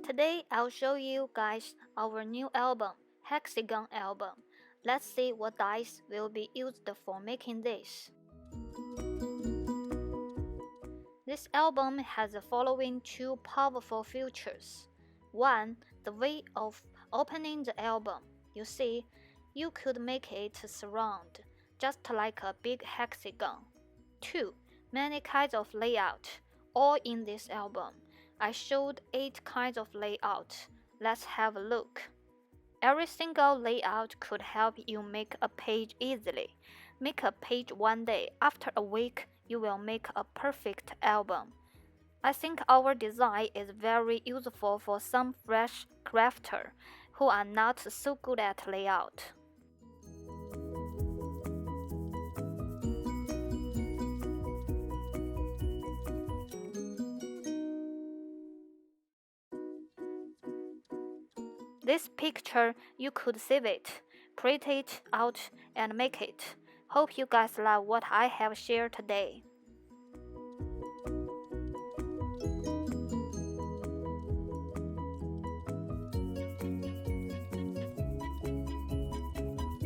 Today I'll show you guys our new album, Hexagon album. Let's see what dies will be used for making this. This album has the following two powerful features. 1. The way of opening the album. You see, you could make it surround, just like a big hexagon. 2. Many kinds of layout, all in this album. I showed 8 kinds of layout. Let's have a look. Every single layout could help you make a page easily. Make a page one day. After a week, you will make a perfect album. I think our design is very useful for some fresh crafters who are not so good at layout. This picture, you could save it, print it out, and make it. Hope you guys love what I have shared today.